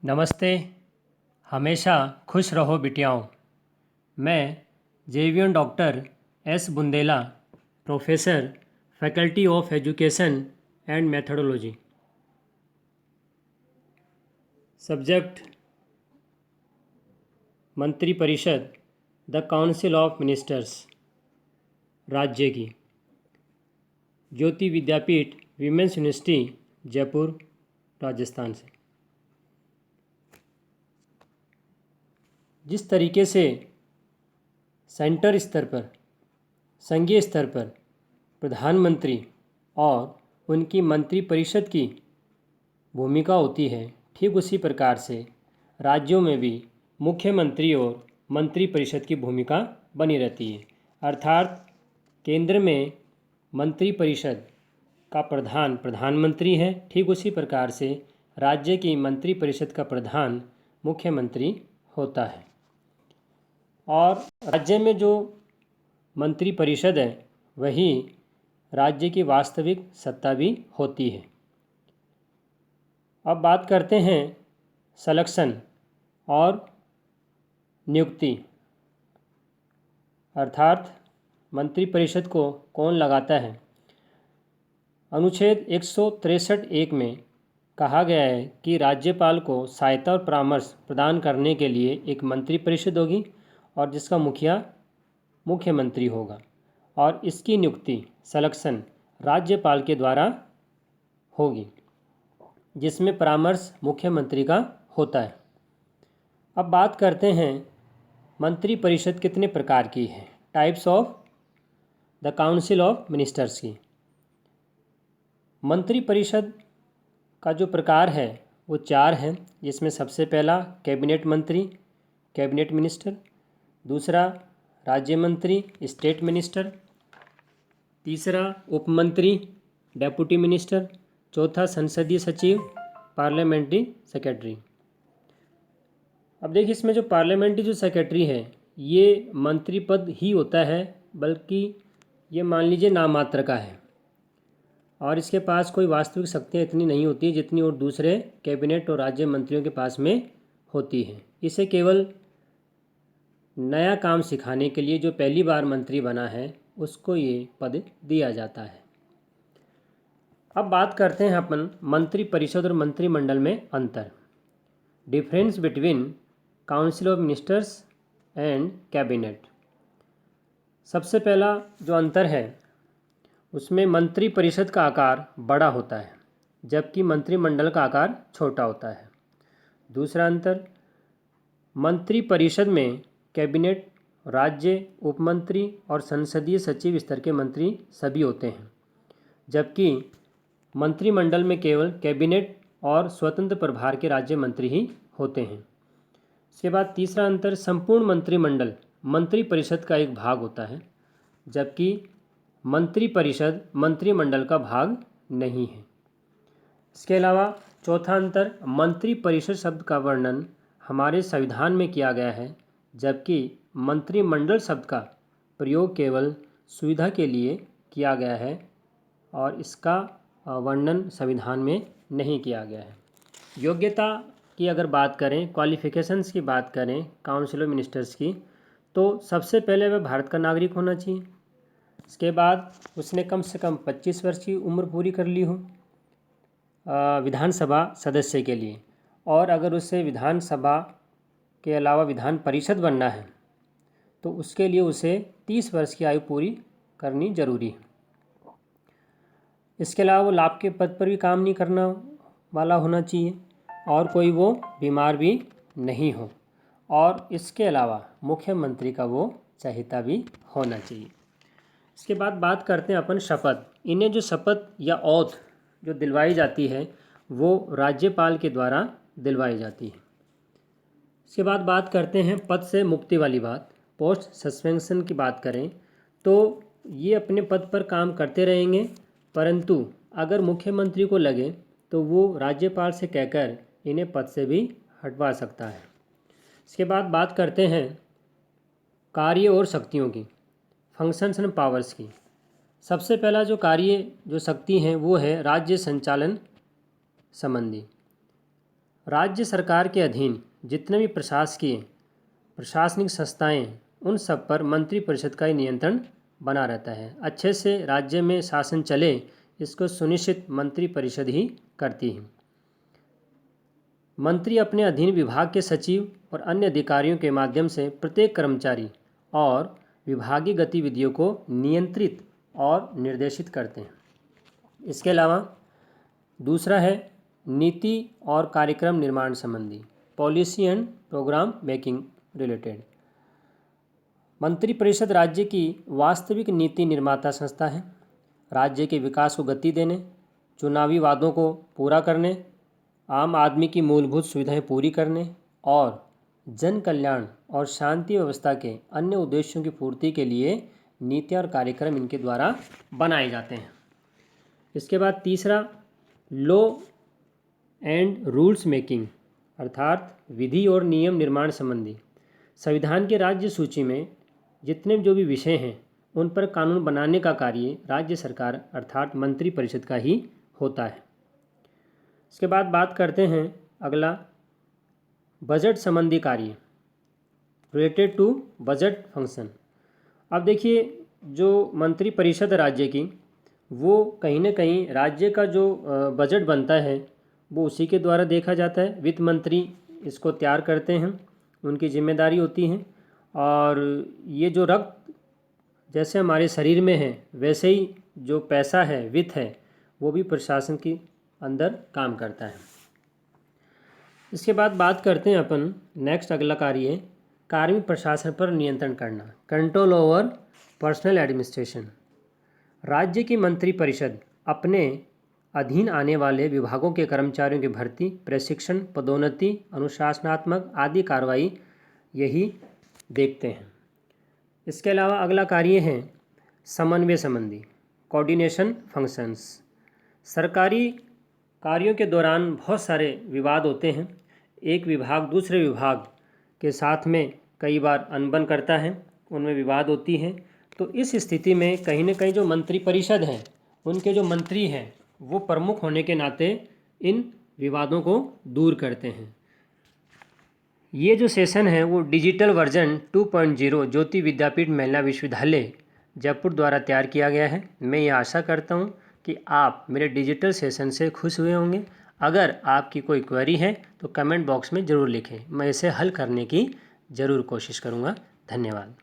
नमस्ते। हमेशा खुश रहो बिटियाओं। मैं जेवियन doctor S Bundela, professor, faculty of education and methodology. Subject मंत्रिपरिषद, द काउंसिल ऑफ मिनिस्टर्स, राज्य की। ज्योति विद्यापीठ विमेंस यूनिवर्सिटी, जयपुर, राजस्थान से। जिस तरीके से सेंटर स्तर पर, संघीय स्तर पर प्रधानमंत्री और उनकी मंत्रिपरिषद की भूमिका होती है, ठीक उसी प्रकार से राज्यों में भी मुख्यमंत्री और मंत्रिपरिषद की भूमिका बनी रहती है। अर्थात केंद्र में मंत्रिपरिषद का प्रधान प्रधानमंत्री है, ठीक उसी प्रकार से राज्य की मंत्रिपरिषद का प्रधान मुख्यमंत्री होता है। और राज्य में जो मंत्रिपरिषद है वही राज्य की वास्तविक सत्ता भी होती है। अब बात करते हैं सलेक्शन और नियुक्ति, अर्थात मंत्रिपरिषद को कौन लगाता है। अनुच्छेद 163(1) में कहा गया है कि राज्यपाल को सहायता और परामर्श प्रदान करने के लिए एक मंत्रिपरिषद होगी और जिसका मुखिया मुख्यमंत्री होगा, और इसकी नियुक्ति सलेक्शन राज्यपाल के द्वारा होगी, जिसमें परामर्श मुख्यमंत्री का होता है। अब बात करते हैं मंत्रिपरिषद कितने प्रकार की है, types of the council of ministers की। मंत्रिपरिषद का जो प्रकार है वो 4 हैं, जिसमें सबसे पहला कैबिनेट मंत्री, कैबिनेट मिनिस्टर, दूसरा राज्य मंत्री, स्टेट मिनिस्टर, तीसरा उप मंत्री, डेप्यूटी मिनिस्टर, चौथा संसदीय सचिव, पार्लियामेंट्री सेक्रेटरी। अब देखिए, इसमें जो पार्लियामेंट्री जो सेक्रेटरी है ये मंत्री पद ही होता है, बल्कि ये मान लीजिए नाम मात्र का है और इसके पास कोई वास्तविक शक्तियाँ इतनी नहीं होती है जितनी और दूसरे कैबिनेट और राज्य मंत्रियों के पास में होती है। इसे केवल नया काम सिखाने के लिए जो पहली बार मंत्री बना है उसको ये पद दिया जाता है। अब बात करते हैं अपन मंत्रिपरिषद और मंत्रिमंडल में अंतर, difference between council of ministers and cabinet. सबसे पहला जो अंतर है उसमें मंत्रिपरिषद का आकार बड़ा होता है जबकि मंत्रिमंडल का आकार छोटा होता है। दूसरा अंतर, मंत्रिपरिषद में कैबिनेट, राज्य, उपमंत्री और संसदीय सचिव स्तर के मंत्री सभी होते हैं, जबकि मंत्रिमंडल में केवल कैबिनेट और स्वतंत्र प्रभार के राज्य मंत्री ही होते हैं। इसके बाद तीसरा अंतर, संपूर्ण मंत्रिमंडल मंत्रिपरिषद का एक भाग होता है जबकि मंत्रिपरिषद मंत्रिमंडल का भाग नहीं है। इसके अलावा चौथा अंतर, मंत्रिपरिषद शब्द का वर्णन हमारे संविधान में किया गया है जबकि मंत्रिमंडल शब्द का प्रयोग केवल सुविधा के लिए किया गया है और इसका वर्णन संविधान में नहीं किया गया है। योग्यता की अगर बात करें, क्वालिफ़िकेशंस की बात करें काउंसिल ऑफ मिनिस्टर्स की, तो सबसे पहले वह भारत का नागरिक होना चाहिए। इसके बाद उसने कम से कम 25 वर्ष की उम्र पूरी कर ली हो विधानसभा सदस्य के लिए, और अगर उसे विधानसभा के अलावा विधान परिषद बनना है तो उसके लिए उसे 30 वर्ष की आयु पूरी करनी जरूरी है। इसके अलावा वो लाभ के पद पर भी काम नहीं करना वाला होना चाहिए और कोई वो बीमार भी नहीं हो, और इसके अलावा मुख्यमंत्री का वो चहेता भी होना चाहिए। इसके बाद बात करते हैं अपन शपथ। इन्हें जो शपथ या ओथ जो दिलवाई जाती है वो राज्यपाल के द्वारा दिलवाई जाती है। इसके बाद बात करते हैं पद से मुक्ति वाली बात, पोस्ट सस्पेंशन की बात करें तो ये अपने पद पर काम करते रहेंगे, परंतु अगर मुख्यमंत्री को लगे तो वो राज्यपाल से कहकर इन्हें पद से भी हटवा सकता है। इसके बाद बात करते हैं कार्य और शक्तियों की, फंक्शंस एंड पावर्स की। सबसे पहला जो कार्य जो शक्ति हैं वो है राज्य संचालन संबंधी। राज्य सरकार के अधीन जितने भी प्रशासनिक संस्थाएं, उन सब पर मंत्रिपरिषद का ही नियंत्रण बना रहता है। अच्छे से राज्य में शासन चले, इसको सुनिश्चित मंत्रिपरिषद ही करती है। मंत्री अपने अधीन विभाग के सचिव और अन्य अधिकारियों के माध्यम से प्रत्येक कर्मचारी और विभागीय गतिविधियों को नियंत्रित और निर्देशित करते हैं। इसके अलावा दूसरा है नीति और कार्यक्रम निर्माण संबंधी, policy and programme making related. मंत्रिपरिषद राज्य की वास्तविक नीति निर्माता संस्था है। राज्य के विकास को गति देने, चुनावी वादों को पूरा करने, आम आदमी की मूलभूत सुविधाएं पूरी करने और जन कल्याण और शांति व्यवस्था के अन्य उद्देश्यों की पूर्ति के लिए नीति और कार्यक्रम इनके द्वारा बनाए जाते हैं। इसके बाद तीसरा लॉ एंड रूल्स मेकिंग, अर्थात विधि और नियम निर्माण संबंधी। संविधान के राज्य सूची में जितने जो भी विषय हैं, उन पर कानून बनाने का कार्य राज्य सरकार अर्थात मंत्रिपरिषद का ही होता है। इसके बाद बात करते हैं अगला बजट संबंधी कार्य, रिलेटेड टू बजट फंक्शन। अब देखिए, जो मंत्रिपरिषद राज्य की, वो कहीं ना कहीं राज्य का जो बजट बनता है वो उसी के द्वारा देखा जाता है। वित्त मंत्री इसको तैयार करते हैं, उनकी जिम्मेदारी होती है। और ये जो रक्त जैसे हमारे शरीर में है, वैसे ही जो पैसा है, वित्त है, वो भी प्रशासन के अंदर काम करता है। इसके बाद बात करते हैं अपन नेक्स्ट अगला कार्य है कार्मिक प्रशासन पर नियंत्रण करना, कंट्रोल ओवर पर्सनल एडमिनिस्ट्रेशन। राज्य की मंत्रिपरिषद अपने अधीन आने वाले विभागों के कर्मचारियों की भर्ती, प्रशिक्षण, पदोन्नति, अनुशासनात्मक आदि कार्रवाई यही देखते हैं। इसके अलावा अगला कार्य है समन्वय संबंधी, कोऑर्डिनेशन फंक्शंस। सरकारी कार्यों के दौरान बहुत सारे विवाद होते हैं। एक विभाग दूसरे विभाग के साथ में कई बार अनबन करता है, उनमें विवाद होती है। तो इस स्थिति में कहीं ना कहीं जो मंत्रिपरिषद है, उनके जो मंत्री हैं, वो प्रमुख होने के नाते इन विवादों को दूर करते हैं। ये जो सेशन है वो डिजिटल वर्जन 2.0 ज्योति विद्यापीठ महिला विश्वविद्यालय जयपुर द्वारा तैयार किया गया है। मैं ये आशा करता हूँ कि आप मेरे डिजिटल सेशन से खुश हुए होंगे। अगर आपकी कोई क्वेरी है तो कमेंट बॉक्स में ज़रूर लिखें, मैं इसे हल करने की ज़रूर कोशिश करूँगा। धन्यवाद।